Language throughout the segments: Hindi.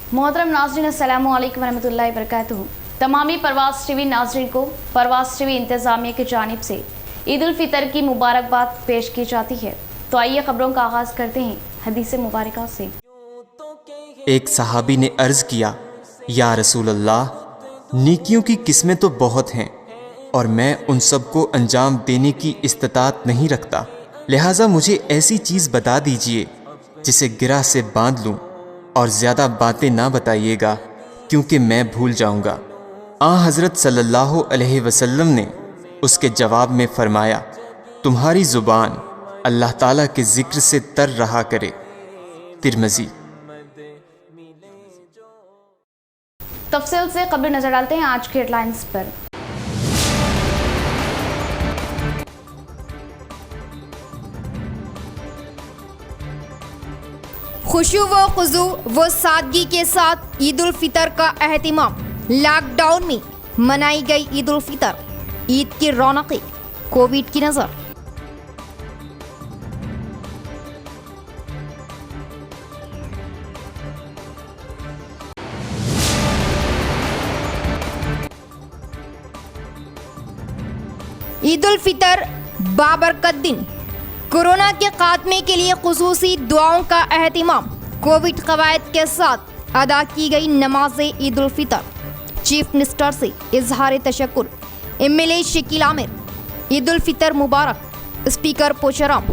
मोहतरम नाज़रीन, अस्सलामु अलैकुम वरहमतुल्लाहि वबरकातुहू। तमामी परवाज़ टीवी नाज़रीन को परवाज़ टीवी इंतज़ामिया की जानिब से ईद उल फितर की मुबारकबाद पेश की जाती है। तो आइए खबरों का आगाज़ करते हैं हदीस मुबारका से। एक सहाबी ने अर्ज़ किया, या रसूल अल्लाह, नेकियों की किस्में तो बहुत हैं और मैं उन सबको अंजाम देने की इस्तिताअत नहीं रखता, लिहाजा मुझे ऐसी चीज़ बता दीजिए जिसे गिरह से बांध लूँ और ज़्यादा बातें ना बताइएगा क्योंकि मैं भूल जाऊँगा। हज़रत सल्लल्लाहु अलैहि वसल्लम ने उसके जवाब में फ़रमाया, तुम्हारी ज़ुबान अल्लाह ताला के ज़िक्र से तर रहा करे। तिरमिज़ी। तफसील से खबर नजर डालते हैं आज के हेडलाइंस पर। खुशू व खुजू व सादगी के साथ ईद उल फितर का एहतिमाम। लॉकडाउन में मनाई गई ईद उल फितर, ईद की रौनकें कोविड की नजर। ईद उल फितर बाबरकत दिन, कोरोना के खात्मे के लिए खुसूसी दुआओं का एहतिमाम। कोविड कवायद के साथ अदा की गई नमाज ईद उल फितर। चीफ मिनिस्टर से इजहार तशक्कुर। MLA शकील आमिर, ईद उल फितर मुबारक। स्पीकर पोचाराम।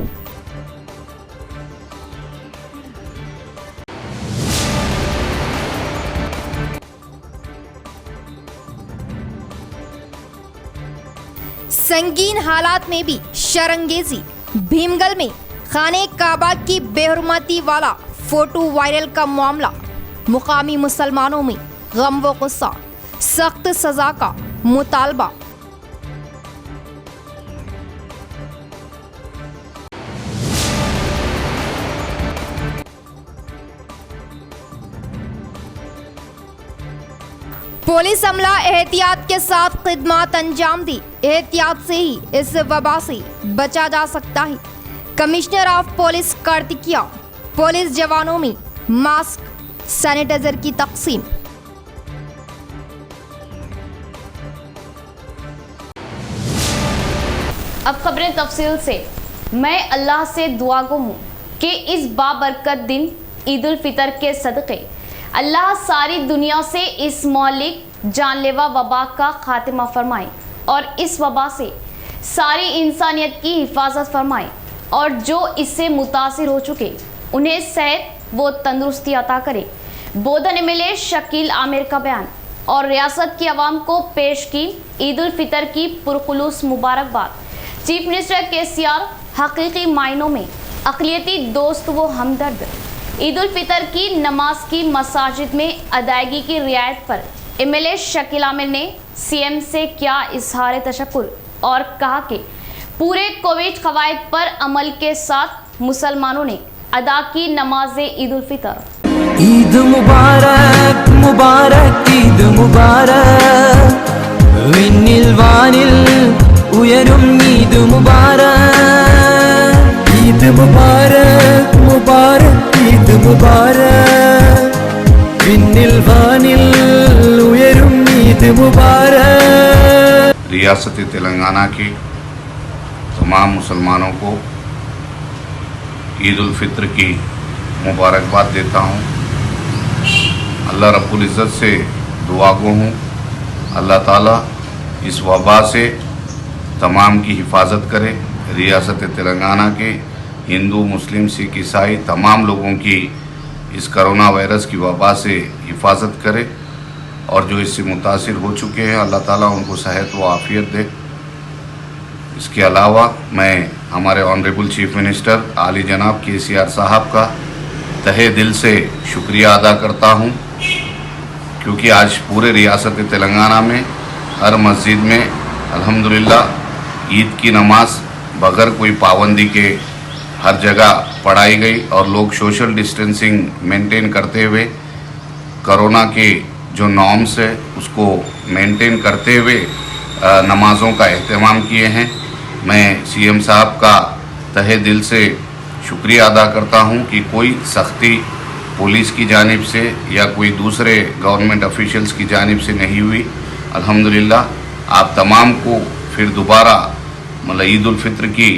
संगीन हालात में भी शरंगेजी। भीमगल में खाने काबा की बेहुरमती वाला फोटो वायरल का मामला। मुकामी मुसलमानों में गम व गुस्सा, सख्त सजा का मुतालबा। पुलिस अमला एहतियात के साथ खिदमत अंजाम दी। एहतियात से ही इस वबा से बचा जा सकता है। Commissioner of police Karthikeya. Police जवानों में मास्क, सैनिटाइजर की तकसीम। अब खबरें तफसील से। मैं अल्लाह से दुआ गो हूँ कि इस बाबरकत दिन ईद उल फितर के सदक़े अल्लाह सारी दुनिया से इस मौलिक जानलेवा वबा का खात्मा फरमाए और इस वबा से सारी इंसानियत की हिफाजत फरमाए और जो इससे मुतासिर हो चुके उन्हें सेहत व तंदुरुस्ती अता करे। बोधन MLA शकील आमिर का बयान। और रियासत की आवाम को पेश की ईद उल फितर की पुरखुलूस मुबारकबाद। चीफ मिनिस्टर KCR हकीकी मायनों में अक़लियती दोस्त व हमदर्द। ईद उल फितर की नमाज की मसाजिद में अदायगी की रियायत पर MLA शकील आमिर ने CM से किया इजहार तशक्कुर और कहा कि पूरे कोविड कवायद पर अमल के साथ मुसलमानों ने अदा की नमाज ईद उल फितर। ईद मुबारक मुबारक ईद मुबारक, विनिल वानिल उयरुम ईद मुबारक। ईद मुबारक मुबारक ईद मुबारक, विनिल वानिल उयरुम ईद मुबारक। रियासत तेलंगाना की तमाम मुसलमानों को ईद उल फितर की मुबारकबाद देता हूँ। अल्लाह रब्बुल इज़्ज़त से दुआ गो हूँ, अल्लाह ताला इस वबा से तमाम की हिफाजत करे। रियासत तेलंगाना के हिंदू, मुस्लिम, सिख, ईसाई तमाम लोगों की इस करोना वायरस की वबा से हिफाजत करे और जो इससे मुतासिर हो चुके हैं अल्लाह ताला उनको सेहत व आफ़ियत दे। इसके अलावा मैं हमारे ऑनरेबल चीफ मिनिस्टर आली जनाब KCR साहब का तहे दिल से शुक्रिया अदा करता हूं, क्योंकि आज पूरे रियासत तेलंगाना में हर मस्जिद में अल्हम्दुलिल्लाह ईद की नमाज बगैर कोई पाबंदी के हर जगह पढ़ाई गई और लोग सोशल डिस्टेंसिंग मेंटेन करते हुए कोरोना के जो नॉर्म्स है उसको मेंटेन करते हुए नमाज़ों का एहतमाम किए हैं। मैं CM साहब का तहे दिल से शुक्रिया अदा करता हूं कि कोई सख्ती पुलिस की जानिब से या कोई दूसरे गवर्नमेंट ऑफिशियल्स की जानिब से नहीं हुई। अल्हम्दुलिल्लाह आप तमाम को फिर दोबारा मतलब ईद उल फितर की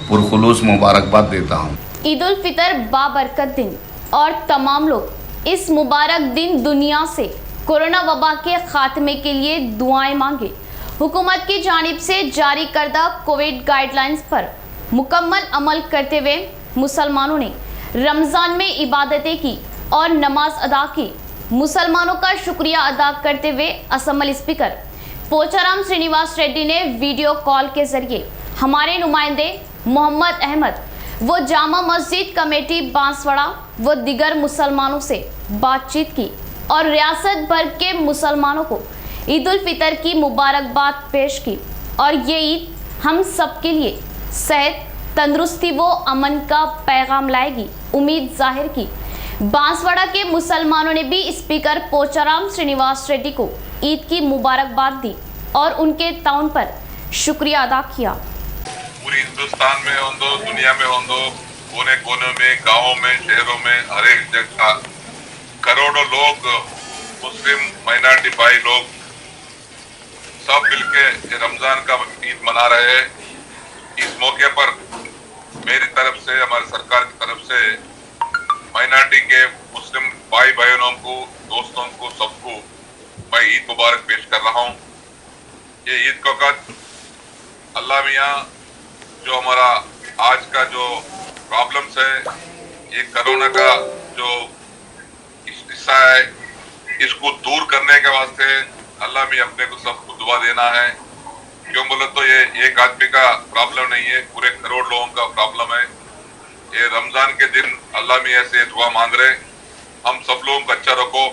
पुरखुलूस मुबारकबाद देता हूँ। ईद उल फितर बाबरकत दिन और तमाम लोग इस मुबारक दिन दुनिया से कोरोना वबा के खात्मे के लिए दुआएं मांगे। हुकूमत की जानिब से जारी करदा कोविड गाइडलाइंस पर मुकम्मल अमल करते हुए मुसलमानों ने रमज़ान में इबादतें की और नमाज अदा की। मुसलमानों का शुक्रिया अदा करते हुए असम्बली स्पीकर पोचाराम श्रीनिवास रेड्डी ने वीडियो कॉल के जरिए हमारे नुमाइंदे मोहम्मद अहमद वो जामा मस्जिद कमेटी बांसवाड़ा व दिगर मुसलमानों से बातचीत की और रियासत भर के मुसलमानों को ईद उल फितर की मुबारकबाद पेश की और ये ईद हम सब के लिए सेहत, तंदुरुस्ती व अमन का पैगाम लाएगी, उम्मीद जाहिर की। बांसवाड़ा के मुसलमानों ने भी स्पीकर पोचाराम श्रीनिवास रेड्डी को ईद की मुबारकबाद दी और उनके ताउन पर शुक्रिया अदा किया। पूरी हिंदुस्तान में हो दो, दुनिया में हो दो, कोने कोने में, गाँवों में, शहरों में, हर एक जगह करोड़ों लोग, मुस्लिम माइनॉरिटी भाई लोग सब मिलके रमजान का ईद मना रहे हैं। इस मौके पर मेरी तरफ से, हमारी सरकार की तरफ से माइनॉरिटी के मुस्लिम भाई बहनों को, दोस्तों को, सबको मैं ईद मुबारक पेश कर रहा हूँ। ये ईद का वक्त अल्लाह मियाँ जो हमारा आज का जो प्रॉब्लम्स है, ये कोरोना का जो हिस्सा है, इसको दूर करने के वास्ते अल्लाह मियाँ अपने को सबको दुआ देना है। क्यों बोले तो ये एक आदमी का प्रॉब्लम नहीं है, पूरे करोड़ लोगों का प्रॉब्लम है। ये रमजान के दिन अल्लाह मियाँ से दुआ मांग रहे, हम सब लोगों को अच्छा रखो,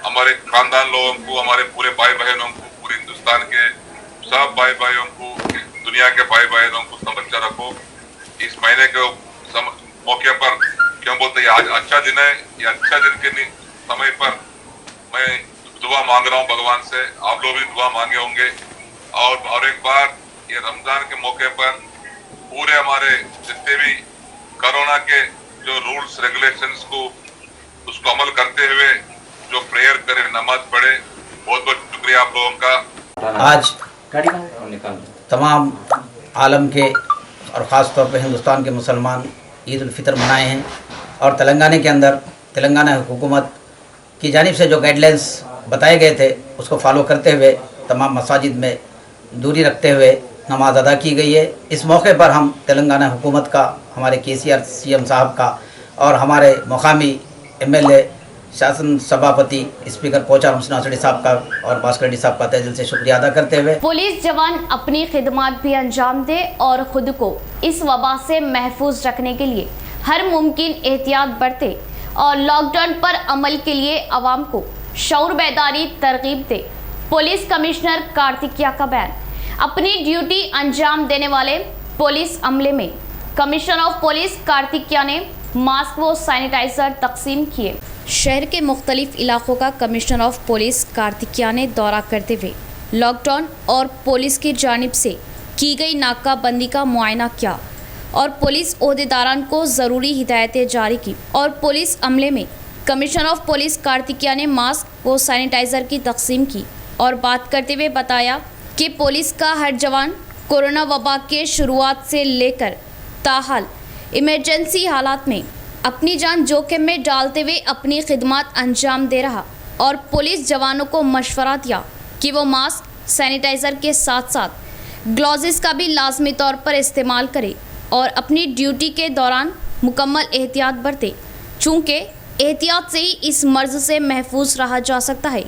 हमारे खानदान लोगों को, हमारे पूरे भाई बहनों को, पूरे हिंदुस्तान के सब भाई भाइयों को, दुनिया के भाई बहनों को सब अच्छा रखो। इस महीने के मौके पर क्यों बोलते हैं आज अच्छा दिन है, ये अच्छा दिन के समय पर मैं दुआ मांग रहा हूँ भगवान से, आप लोग भी दुआ मांगे होंगे। और एक बार ये रमजान के मौके पर पूरे हमारे जितने भी कोरोना के जो रूल्स रेगुलेशंस को उसको अमल करते हुए जो प्रेयर करे, नमाज पढ़े, बहुत बहुत शुक्रिया आप लोगों का। आज तमाम आलम के और ख़ास तौर पे हिंदुस्तान के मुसलमान ईद उल फितर मनाए हैं और तेलंगाना के अंदर तेलंगाना हुकूमत की जानिब से जो गाइडलाइंस बताए गए थे उसको फॉलो करते हुए तमाम मसाजिद में दूरी रखते हुए नमाज अदा की गई है। इस मौके पर हम तेलंगाना हुकूमत का, हमारे केसीआर सीएम साहब का और हमारे मुकामी एमएलए शासन सभापति स्पीकर पोचाराम श्रीनिवास रेड्डी साहब का और भास्कर रेड्डी साहब का तहे दिल से शुक्रिया अदा करते हुए पुलिस जवान अपनी खिदमत भी अंजाम दे और खुद को इस वबा से महफूज रखने के लिए हर मुमकिन एहतियात बरते और लॉकडाउन पर अमल के लिए आवाम को शऊर बेदारी तरगीब दे। पुलिस कमिश्नर कार्तिकिया का बयान। अपनी ड्यूटी अंजाम देने वाले पुलिस अमले में कमिश्नर ऑफ पुलिस कार्तिकिया ने मास्क व सैनिटाइजर तकसीम किए। शहर के मुख्तलिफ इलाकों का कमिश्नर ऑफ पुलिस कार्तिकिया ने दौरा करते हुए लॉकडाउन और पुलिस की जानिब से की गई नाकाबंदी का मुआयना किया और पुलिस ओहदेदारान को ज़रूरी हिदायतें जारी की और पुलिस अमले में कमिश्नर ऑफ पुलिस कार्तिकिया ने मास्क व सैनिटाइज़र की तकसीम की और बात करते हुए बताया कि पुलिस का हर जवान कोरोना वबा के शुरुआत से लेकर ताहाल इमरजेंसी हालात में अपनी जान जोखिम में डालते हुए अपनी खिदमत अंजाम दे रहा और पुलिस जवानों को मशवरा दिया कि वो मास्क, सैनिटाइज़र के साथ साथ ग्लव्स का भी लाजमी तौर पर इस्तेमाल करें और अपनी ड्यूटी के दौरान मुकम्मल एहतियात बरतें, चूँकि एहतियात से ही इस मर्ज़ से महफूज रहा जा सकता है।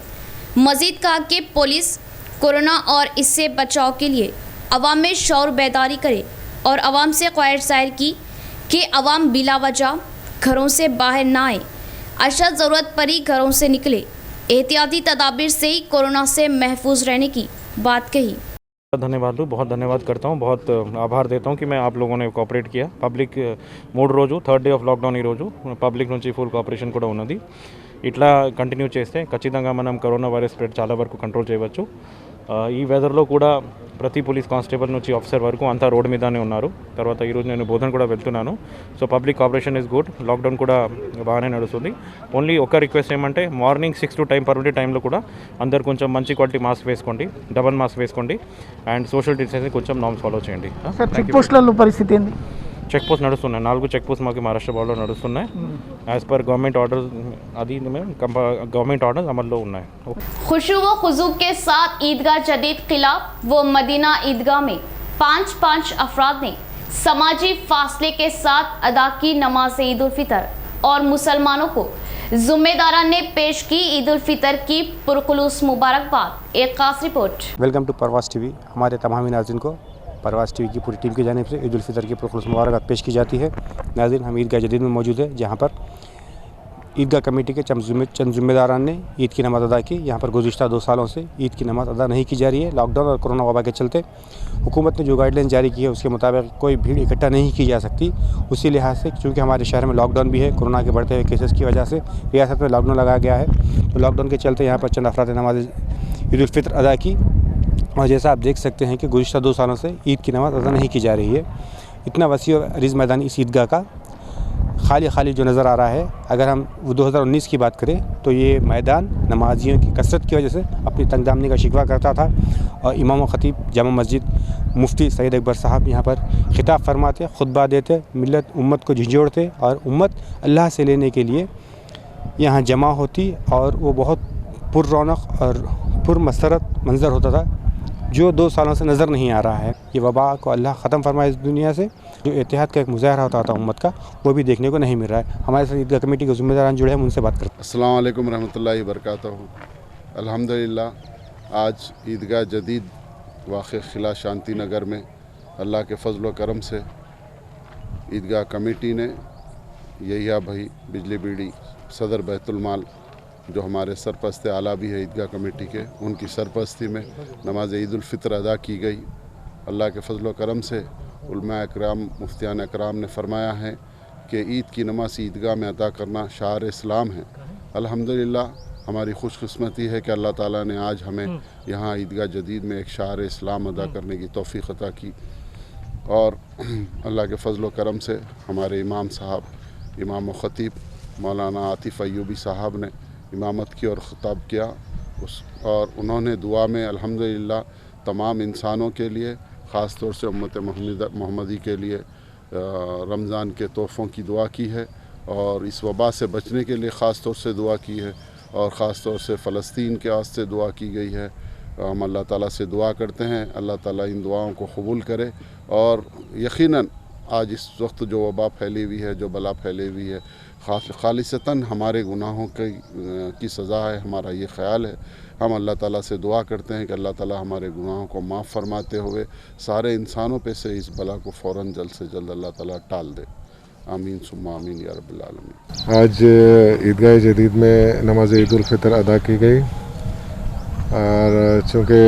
मज़ीद कहा कि पुलिस कोरोना और इससे बचाव के लिए अवाम में शऊर बेदारी करे और अवाम से ख्वाहिश जाहिर की कि अवाम बिला वजह घरों से बाहर ना आए, अशद ज़रूरत पर ही घरों से निकले, एहतियाती तदाबीर से ही कोरोना से महफूज रहने की बात कही। ధన్యవాదాలు बहुत धन्यवाद करता हूँ, बहुत आभार देता हूँ कि मैं आप लोगों ने కోఆపరేట్ किया। పబ్లిక్ 3 రోజు థర్డ్ డే ఆఫ్ లాక్డౌన్ ఈ రోజు పబ్లిక్ నుంచి ఫుల్ కోఆపరేషన్ కూడా ఉన్నది। ఇట్లా కంటిన్యూ చేస్తే ఖచ్చితంగా మనం కరోనా వైరస్ స్ప్రెడ్ చాలా వరకు కంట్రోల్ చేయవచ్చు। ఈ వెదర్లో కూడా ప్రతి పోలీస్ కానిస్టేబుల్ నుంచి ఆఫీసర్ వరకు అంతా రోడ్ మీదనే ఉన్నారు. తర్వాత ఈరోజు నేను బోధన కూడా వెళ్తున్నాను. So public cooperation is good. Lockdown కూడా బాగానే నడుస్తుంది. ఓన్లీ ఒక రిక్వెస్ట్ ఏమంటే మార్నింగ్ 6 to 10 పర్మిటీ టైంలో కూడా అందరు కొంచెం మంచి క్వాలిటీ మాస్క్ వేసుకోండి, డబల్ మాస్క్ వేసుకోండి అండ్ సోషల్ డిస్టెన్సింగ్ కొంచెం నామ్స్ ఫాలో చేయండి. చెక్ పోస్టులలో పరిస్థితి ఏంది? చెక్ పోస్ట్ నడుస్తున్నాయి, 4 చెక్ పోస్ట్ మాకు మహారాష్ట్ర బార్డర్లో నడుస్తున్నాయి. యాజ్ పర్ గవర్నమెంట్ ఆర్డర్ అది గవర్నమెంట్ ఆర్డర్స్ అమల్లో ఉన్నాయి. खुशू व खुजू के साथ ईदगाह जदीद किला व मदीना ईदगाह में 5 अफराद ने समाजी फासले के साथ अदा की नमाज ईद उल फितर और मुसलमानों को जिम्मेदारान ने पेश की ईद उल फितर की पुरखुलूस मुबारकबाद। एक खास रिपोर्ट। Welcome to Parwaz TV. हमारे तमामी नाज़रीन को परवास टीवी की पूरी टीम की जानिब से ईद उल फितर की पुरखुलूस मुबारकबाद पेश की जाती है। नाज़रीन, हम ईदगाह जदीद में मौजूद है जहाँ पर ईदगाह कमेटी के चंद जिम्मेदारान ने ईद की नमाज़ अदा की। यहाँ पर गुज़िश्ता 2 सालों से ईद की नमाज़ अदा नहीं की जा रही है। लॉकडाउन और कोरोना वबा के चलते हुकूमत ने जो गाइडलाइन जारी की है उसके मुताबिक कोई भीड़ इकट्ठा नहीं की जा सकती। उसी लिहाज से चूँकि हमारे शहर में लॉकडाउन भी है, कोरोना के बढ़ते हुए केसेस की वजह से रियासत में लॉकडाउन लगाया गया है। तो लॉकडाउन के चलते यहाँ पर चंद अफराद ने नमाज ईद उल फितर अदा की और जैसा आप देख सकते हैं कि गुज़िश्ता 2 सालों से ईद की नमाज़ अदा नहीं की जा रही है। इतना वसी और अरीज़ मैदान इस ईदगाह का खाली जो नज़र आ रहा है। अगर हम 2019 की बात करें तो ये मैदान नमाजियों की कसरत की वजह से अपनी तंगदामनी का शिकवा करता था और इमाम व ख़तीब जामा मस्जिद मुफ्ती सैयद अकबर साहब यहाँ पर खिताब फरमाते, खुतबा देते, मिल्लत उम्मत को झिझोड़ते और उम्मत अल्लाह से लेने के लिए यहाँ जमा होती और वो बहुत पुररौनक और पुरमसरत मंज़र होता था जो 2 सालों से नज़र नहीं आ रहा है। ये वबा को अल्लाह ख़त्म फरमाए इस दुनिया से। जो इत्तेहाद का एक मुज़ाहरा होता था उम्मत का, वो भी देखने को नहीं मिल रहा है। हमारे साथ ईदगाह कमेटी के ज़िम्मेदारान जुड़े हैं, उनसे बात करते हैं। अस्सलाम वालेकुम रहमतुल्लाहि बरकातहू। अल्हम्दुलिल्लाह आज ईदगाह जदीद वाक़ क़िला शांति नगर में अल्लाह के फ़ज़ल व करम से ईदगाह कमेटी ने यहिया भाई बिजली बीड़ी सदर बैतुल माल जो हमारे सरपरस्त आला भी है ईदगाह कमेटी के, उनकी सरपरस्ती में नमाज ईद उल फितर अदा की गई। अल्लाह के फ़ज़ल व करम से उलमा अकराम मुफ्तियान अकराम ने फरमाया है कि ईद की नमाज ईदगाह में अदा करना शार इस्लाम है। अल्हम्दुलिल्लाह हमारी खुशकिस्मती है कि अल्लाह ताला ने आज हमें यहाँ ईदगाह जदीद में एक शार इस्लाम अदा करने की तौफ़ीक़ अता की और अल्लाह के फ़ज़ल व करम से हमारे इमाम साहब इमाम व ख़तीब मौलाना आतिफ़ अय्यूबी साहब ने इमामत की और ख़िताब किया और उन्होंने दुआ में अल्हम्दुलिल्लाह तमाम इंसानों के लिए ख़ास तौर से उम्मत मोहम्मदी के लिए रमज़ान के तोहफ़ों की दुआ की है और इस वबा से बचने के लिए ख़ास तौर से दुआ की है और ख़ास तौर से फ़लस्तीन के वास्ते दुआ की गई है। हम अल्लाह ताला से दुआ करते हैं अल्लाह ताला इन दुआओं को कबूल करे और यकीनन आज इस वक्त जो वबा फैली हुई है, जो बला फैली हुई है, खालिसतन हमारे गुनाहों की सज़ा है, हमारा ये ख़्याल है। हम अल्लाह ताला से दुआ करते हैं कि अल्लाह ताला हमारे गुनाहों को माफ़ फरमाते हुए सारे इंसानों पे से इस बला को फ़ौरन जल्द से जल्द अल्लाह ताला टाल दे। आमीन सुम्मा आमीन या रब्बिल आलमीन। आज ईदगाह जदीद में नमाज ईद उल फितर अदा की गई और चूँकि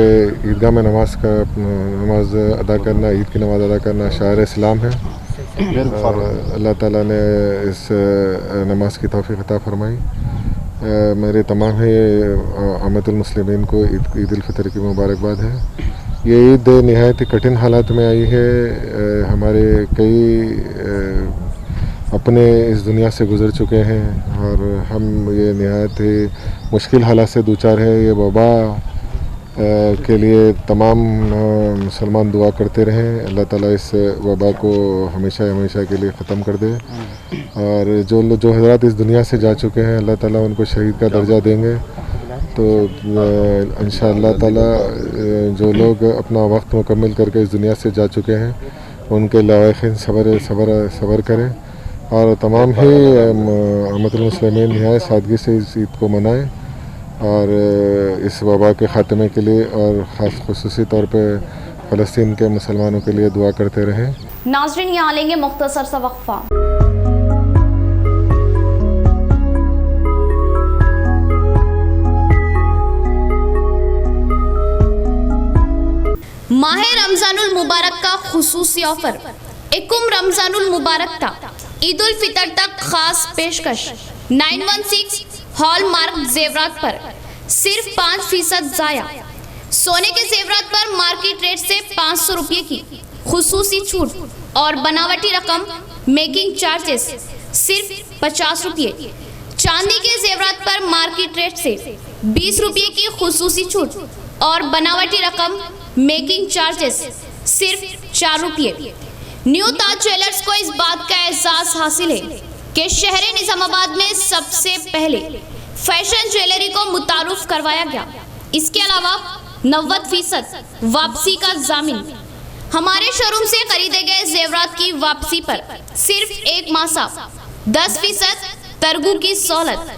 ईदगाह में नमाज अदा करना, ईद की नमाज़ अदा करना शायर इस्लाम है। अल्लाह ताला ने इस नमाज की तौफ़ीक़ अता फरमाई। मेरे तमाम ही उम्मतुल मुस्लिमीन को ईद उल फितर की मुबारकबाद है। ये ईद नहायत कठिन हालात में आई है। हमारे कई अपने इस दुनिया से गुज़र चुके हैं और हम ये नहायत ही मुश्किल हालात से दूचार है। ये वबा के लिए तमाम मुसलमान दुआ करते रहें अल्लाह ताला इस वबा को हमेशा हमेशा के लिए ख़त्म कर दे और जो हज़रात इस दुनिया से जा चुके हैं अल्लाह ताला उनको शहीद का दर्जा देंगे। तो इंशाअल्लाह ताला जो लोग अपना वक्त मुकम्मल करके इस दुनिया से जा चुके हैं उनके लवाक़िन सब्र करें और तमाम ही उम्मतुल मुस्लिमीन नहायत सादगी से इस ईद को मनाएं और इस वबा के ख़ात्मे के लिए और ख़ास खुसूसी तौर पे फ़लस्तीन के मुसलमानों के लिए दुआ करते रहें। नाज़रीन, यहाँ लेंगे मुख्तसर सा वक्फा। माह रमज़ानुल मुबारक का खुसूसी ऑफर एकुम रमज़ानुल मुबारक था ईद उल फितर तक खास पेशकश 916 हॉलमार्क जेवरात पर सिर्फ 5% ज़ाया सोने के जेवरात पर मार्केट रेट से 500 रुपये की खुसूसी छूट और बनावटी रकम मेकिंग चार्जेस सिर्फ 50 रुपये। चांदी के जेवरात पर मार्केट रेट से 20 रुपये की खुसूसी छूट और बनावटी रकम मेकिंग चार्जेस सिर्फ 4 रुपये। न्यू ताज ज्वेलर्स को इस बात का एहसास हासिल है कि शहर निजामाबाद में सबसे पहले फैशन ज्वेलरी को मुतारुफ करवाया गया। इसके अलावा 90% वापसी का जामिन। हमारे शोरूम से खरीदे गए जेवरात की वापसी पर सिर्फ 1 माह 10% तरगु की सहूलत।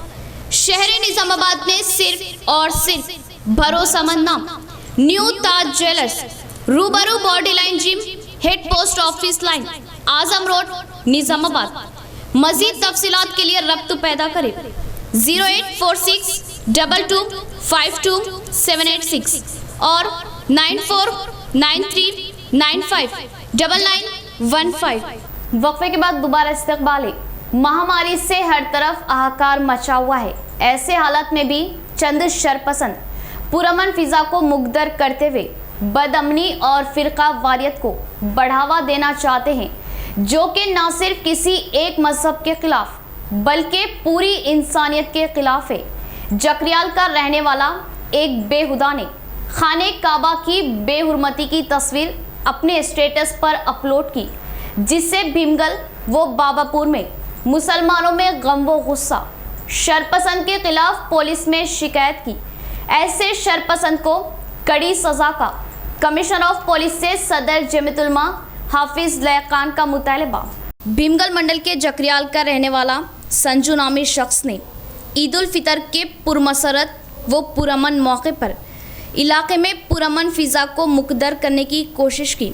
शहर निजामाबाद में सिर्फ और सिर्फ भरोसेमंद नाम न्यू ताज ज्वेलर्स, रूबरू body line gym, head post office line, Azam road, Nizamabad. मजीद तफसीलात के लिए रब्त पैदा करें 0846 22 52 786 और 9493 95 9915। वक्फे के बाद दोबारा इस्तकबाल है। महामारी से हर तरफ हाहाकार मचा हुआ है। ऐसे हालात में भी चंद शरपसंद पुरअमन फिजा को मुकद्दर करते हुए बदअमनी और फिरका वारियत को बढ़ावा देना चाहते हैं, जो कि न सिर्फ किसी एक मजहब के खिलाफ बल्कि पूरी इंसानियत के खिलाफ है। जकरियाल का रहने वाला एक बेहुदा ने खाने काबा की बेहुरमती की तस्वीर अपने स्टेटस पर अपलोड की, जिससे भीमगल व बाबापुर में मुसलमानों में गम व गुस्सा। शरपसंद के खिलाफ पुलिस में शिकायत की। ऐसे शरपसंद को कड़ी सजा का कमिश्नर ऑफ पुलिस से सदर जमीयत उलमा हाफिज लयकान का मुतालबा। भीमगल मंडल के जकरियाल का रहने वाला संजू नामी शख्स ने ईद उल फितर के पुरमसरत व पुरअमन मौके पर इलाके में पुरअमन फिजा को मुकद्दर करने की कोशिश की।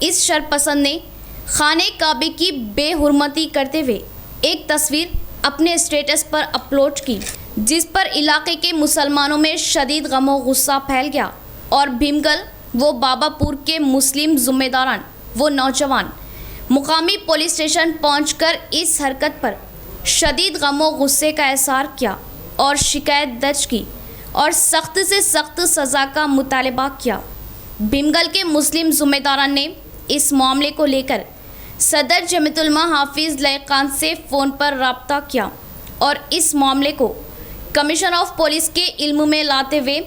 इस शरपसंद ने खाने काबे की बेहुरमती करते हुए एक तस्वीर अपने स्टेटस पर अपलोड की, जिस पर इलाके के मुसलमानों में शदीद गम व गुस्सा फैल गया और भीमगल व बाबापुर के मुस्लिम ज़िम्मेदारान व नौजवान मुकामी पुलिस स्टेशन पहुंचकर इस हरकत पर शदीद गम व गुस्से का इज़हार किया और शिकायत दर्ज की और सख्त से सख्त सज़ा का मुतालबा किया। भीमगल के मुस्लिम ज़िम्मेदारान ने इस मामले को लेकर सदर जमीयत उलमा हाफिज लयकान से फ़ोन पर रब्ता किया और इस मामले को कमिश्नर ऑफ पुलिस के इल्म में लाते हुए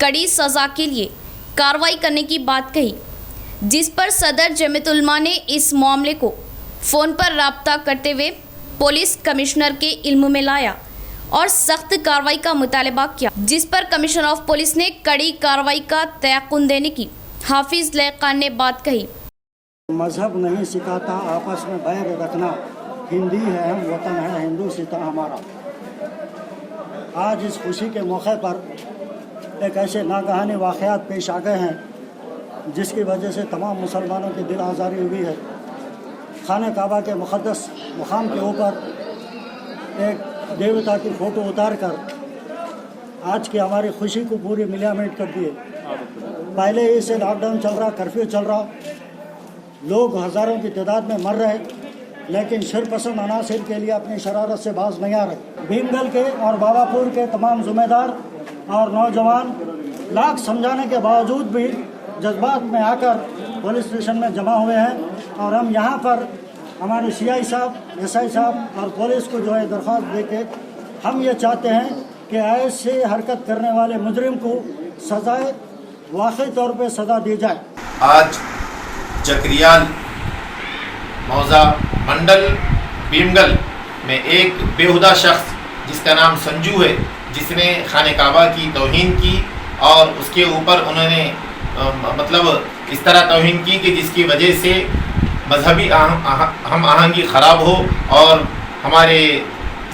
कड़ी सज़ा के लिए कार्रवाई करने की बात कही, जिस पर सदर जमीयत उलमा ने इस मामले को फ़ोन पर रब्ता करते हुए पुलिस कमिश्नर के इल्म में लाया और सख्त कार्रवाई का मुतालबा किया, जिस पर कमिश्नर ऑफ पुलिस ने कड़ी कार्रवाई का तयक़ुन देने की हाफिज लयकान ने बात कही। मज़हब नहीं सिखाता आपस में बैर रखना, हिंदी है हम वतन है हिंदू सीता हमारा। आज इस खुशी के मौके पर एक ऐसे नागहानी वाक़यात पेश आ गए हैं जिसकी वजह से तमाम मुसलमानों की दिल आज़ारी हुई है। खाने काबा के मुक़द्दस मुक़ाम के ऊपर एक देवता की फ़ोटो उतार कर आज की हमारी खुशी को पूरी मिलामिट कर दिए। पहले ही से लॉकडाउन चल रहा, कर्फ्यू चल रहा, लोग हज़ारों की तादाद में मर रहे, लेकिन शरपसंद अनासिर के लिए अपनी शरारत से बाज नहीं आ रहे। भीमगल के और बाबापुर के तमाम ज़िम्मेदार और नौजवान लाख समझाने के बावजूद भी जज्बात में आकर पुलिस स्टेशन में जमा हुए हैं और हम यहाँ पर हमारे CI साहब, SI साहब और पुलिस को जो है दरख्वास्त देके हम ये चाहते हैं कि ऐसे हरकत करने वाले मुजरिम को सजाए वाक़ई तौर पे सज़ा दी जाए। आज जकरियाल मौज़ा मंडल भीमगल में एक बेहुदा शख्स जिसका नाम संजू है, जिसने खाने काबा की तौहीन की और उसके ऊपर उन्होंने मतलब इस तरह तौहीन की कि जिसकी वजह से मजहबी हम आहंगी ख़राब हो और हमारे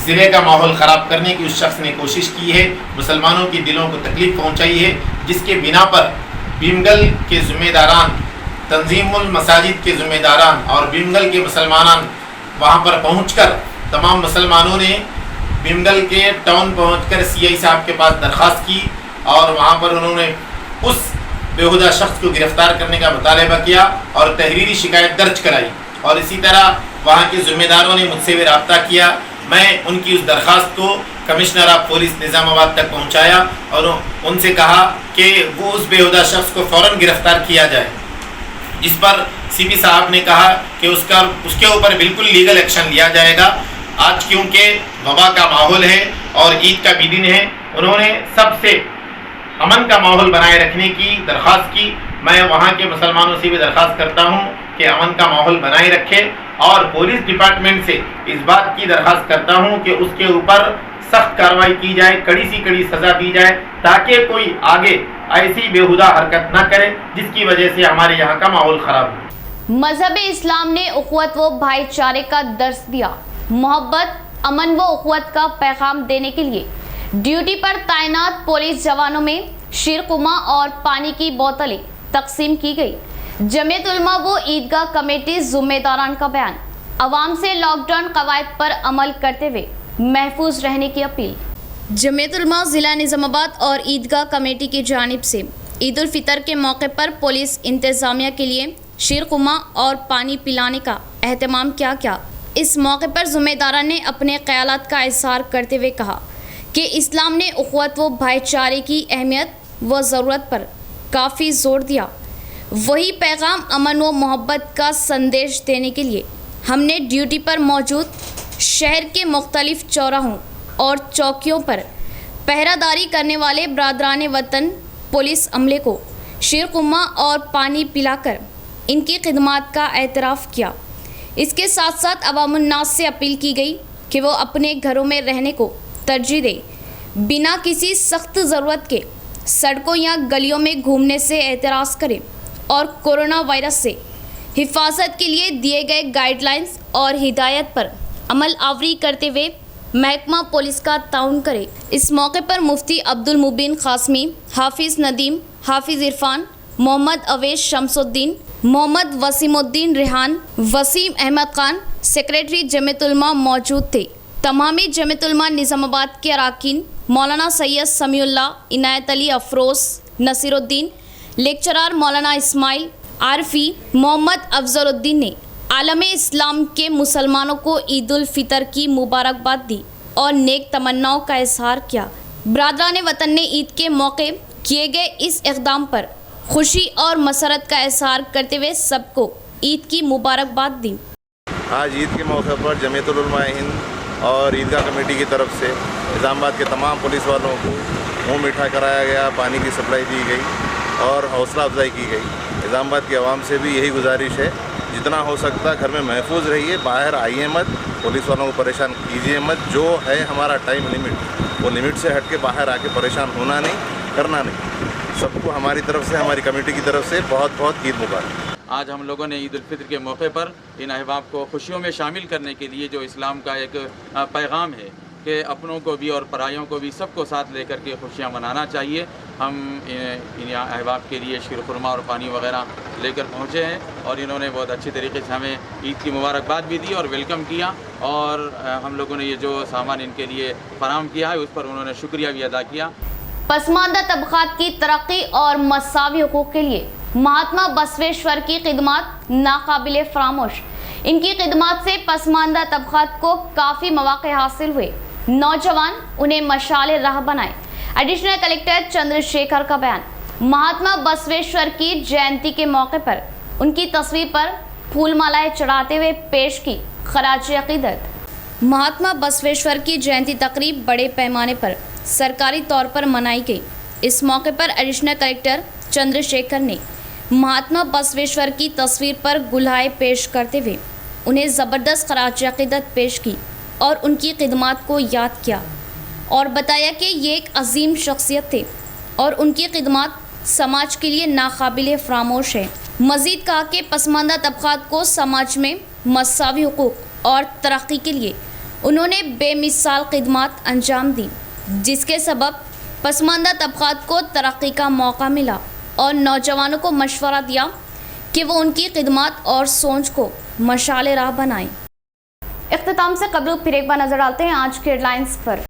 ज़िले का माहौल ख़राब करने की उस शख्स ने कोशिश की है, मुसलमानों के दिलों को तकलीफ़ पहुंचाई है, जिसके बिना पर भीमगल के ज़िम्मेदारान, तंजीमुल मसाजिद के ज़िम्मेदारान और भीमगल के मुसलमान वहाँ पर पहुंचकर तमाम मुसलमानों ने भीमगल के टाउन पहुंचकर CI साहब के पास दरख्वास्त की और वहाँ पर उन्होंने उस बेहुदा शख्स को गिरफ्तार करने का मुतालबा किया और तहरीरी शिकायत दर्ज कराई और इसी तरह वहाँ के ज़िम्मेदारों ने मुझसे भी रब्ता किया। मैं उनकी उस दरख्वास्त को कमिश्नर ऑफ पुलिस निज़ामाबाद तक पहुंचाया और उनसे कहा कि वो उस बेहुदा शख्स को फ़ौरन गिरफ्तार किया जाए, जिस पर सीपी साहब ने कहा कि उसके ऊपर बिल्कुल लीगल एक्शन लिया जाएगा। आज क्योंकि वबा का माहौल है और ईद का भी दिन है, उन्होंने सबसे अमन का माहौल बनाए रखने की दरख्वास्त की। मैं वहाँ के मुसलमानों से भी दरख्वास्त करता हूँ कि अमन का माहौल बनाए रखे और पुलिस डिपार्टमेंट से इस बात की दरख्वास्त करता हूँ कि उसके ऊपर सख्त कार्रवाई की जाए, कड़ी से कड़ी सज़ा दी जाए, ताकि कोई आगे ऐसी बेहुदा हरकत ना करे जिसकी वजह से हमारे यहाँ का माहौल ख़राब हो। मजहब इस्लाम ने उख़्वत व भाईचारे का दर्स दिया। मोहब्बत, अमन व उख़्वत का पैगाम देने के लिए ड्यूटी पर तैनात पुलिस जवानों में शीरकुमा और पानी की बोतलें तकसीम की गई। जमीयत उलमा व ईदगाह कमेटी ज़िम्मेदारान का बयान। अवाम से लॉकडाउन कवायद पर अमल करते हुए महफूज रहने की अपील। जमीयत उलमा ज़िला निज़ामाबाद और ईदगाह कमेटी की जानिब से ईद उल फितर के मौके पर पुलिस इंतज़ामिया के लिए शीरकुमा और पानी पिलाने का एहतमाम किया गया। इस मौके पर ज़िम्मेदारान ने अपने ख़यालात का इज़हार करते हुए कहा कि इस्लाम ने उख़्वत व भाईचारे की अहमियत व ज़रूरत पर काफ़ी ज़ोर दिया। वही पैगाम अमन व मोहब्बत का संदेश देने के लिए हमने ड्यूटी पर मौजूद शहर के मुख्तलिफ चौराहों और चौकियों पर पहरादारी करने वाले बरादरान वतन पुलिस अमले को शीरकुमा और पानी पिलाकर इनकी खिदमत का एतराफ़ किया। इसके साथ साथ अवामुन्नास से अपील की गई कि वो अपने घरों में रहने को तरजीह दे, बिना किसी सख्त ज़रूरत के सड़कों या गलियों में घूमने से एतराज़ करें और कोरोना वायरस से हिफाजत के लिए दिए गए गाइडलाइंस और हिदायत पर अमल आवरी करते हुए महकमा पुलिस का ताउन करे। इस मौके पर मुफ्ती अब्दुल मुबीन क़ासमी, हाफिज़ नदीम, हाफिज़ इरफान, मोहम्मद अवेश शमसुद्दीन, मोहम्मद वसीमुद्दीन रेहान, वसीम अहमद खान, सेक्रेटरी जमीयत उलमा मौजूद थे। तमामी जमीयत उलमा निज़ामाबाद के अरकान मौलाना सैयद समीउल्लाह, इनायत अली अफरोज़, नसीरुद्दीन, लेक्चरार मौलाना इस्माइल आरफी, मोहम्मद अफजलुद्दीन ने आलमे इस्लाम के मुसलमानों को ईद उल फितर की मुबारकबाद दी और नेक तमन्नाओं का इजहार किया। बरादरान वतन ने ईद के मौके किए गए इस इक़दाम पर खुशी और मसरत का इजहार करते हुए सबको ईद की मुबारकबाद दी। आज ईद के मौके पर जमीयत उलमा हिंद और ईदगाह कमेटी की तरफ से निज़ामाबाद के तमाम पुलिस वालों को मुँह मीठा कराया गया, पानी की सप्लाई दी गई और हौसला अफजाई की गई। निज़ामाबाद की आवाम से भी यही गुजारिश है, जितना हो सकता घर में महफूज रहिए, बाहर आइए मत, पुलिस वालों को परेशान कीजिए मत। जो है हमारा टाइम लिमिट, वो लिमिट से हट के बाहर आके परेशान होना नहीं, करना नहीं। सबको हमारी तरफ से, हमारी कमेटी की तरफ से बहुत बहुत ईद मुबारक। आज हम लोगों ने ईद उल फितर के मौके पर इन अहबाब को खुशियों में शामिल करने के लिए जो इस्लाम का एक पैगाम है कि अपनों को भी और परायों को भी सबको साथ लेकर के खुशियाँ मनाना चाहिए। हम इन अहबाब के लिए शीरकुरमा और पानी वगैरह लेकर पहुँचे हैं और इन्होंने बहुत अच्छी तरीके से हमें ईद की मुबारकबाद भी दी और वेलकम किया और हम लोगों ने ये जो सामान इनके लिए फराहम किया है उस पर उन्होंने शुक्रिया भी अदा किया। पसमानदा तबक़ात की तरक्की और मसावी हुकूक़ के लिए महात्मा बसवेश्वर की खिदमत नाकाबिले फरामोश। इनकी खिदमत से पसमानदा तबक़ात को काफ़ी मौक़े हासिल हुए। नौजवान उन्हें मशाले राह बनाए। एडिशनल कलेक्टर चंद्रशेखर का बयान। महात्मा बसवेश्वर की जयंती के मौके पर उनकी तस्वीर पर फूल मालाएं चढ़ाते हुए पेश की खराज अक़ीदत। महात्मा बसवेश्वर की जयंती तकरीब बड़े पैमाने पर सरकारी तौर पर मनाई गई। इस मौके पर एडिशनल कलेक्टर चंद्रशेखर ने महात्मा बसवेश्वर की तस्वीर पर गुलाए पेश करते हुए उन्हें ज़बरदस्त खराज अक़ीदत पेश की और उनकी खिदमत को याद किया और बताया कि ये एक अजीम शख्सियत थे और उनकी खिदमत समाज के लिए नाकाबिले फरामोश है। मज़ीद कहा कि पसमानदा तबक़ात को समाज में मसावी हुकूक़ और तरक्की के लिए उन्होंने बेमिसाल खिदमत अंजाम दी, जिसके सबब पसमानदा तबक़ात को तरक्की का मौका मिला और नौजवानों को मशवरा दिया कि वो उनकी खिदमत और सोच को मशाले राह बनाएं। इख्तिताम से कबल फिर एक बार नजर डालते हैं आज के हेडलाइंस पर।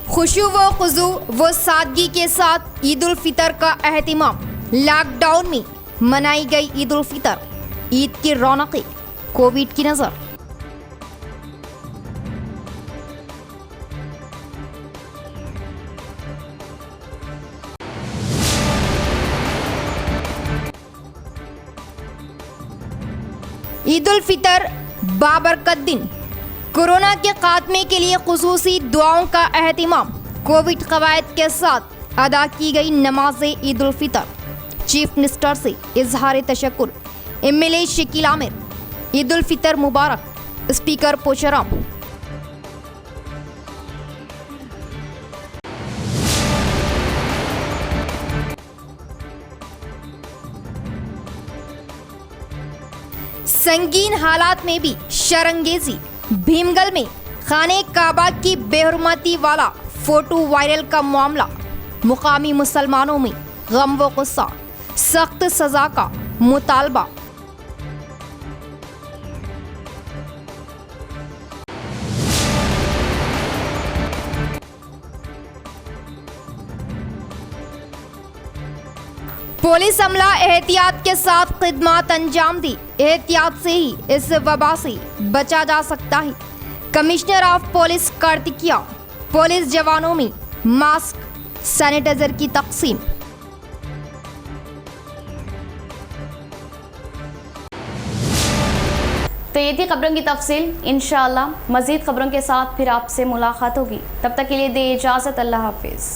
खुशू व खुजू व सादगी के साथ ईद उल फितर का एहतिमाम। लॉकडाउन में मनाई गई ईद उल फितर, ईद की रौनकें, कोविड की नज़र। ईद उल फितर बाबरकत दिन, कोरोना के खात्मे के लिए खुसूसी दुआओं का अहतमाम, कोविड कवायद के साथ अदा की गई नमाज ईद उल फितर। चीफ मिनिस्टर से इजहार तशक्कुर, MLA शकील आमिर, ईद उल फितर मुबारक, स्पीकर पोचाराम। संगीन हालात में भी शरंगेजी, भीमगल में खाने काबा की बेहुरमती वाला फोटो वायरल का मामला, मुकामी मुसलमानों में गम व गुस्सा, सख्त सजा का मुतालबा। पुलिस अमला एहतियात के साथ खिदमत अंजाम दी, एहतियात से ही इस वबा से बचा जा सकता है। Commissioner of police Karthikeya, police जवानों में मास्क, सैनिटाइजर की तकसीम। तो ये थी खबरों की तफसील। इंशाअल्लाह मज़ीद खबरों के साथ फिर आपसे मुलाकात होगी। तब तक के लिए दे इजाज़त। अल्लाह हाफिज़।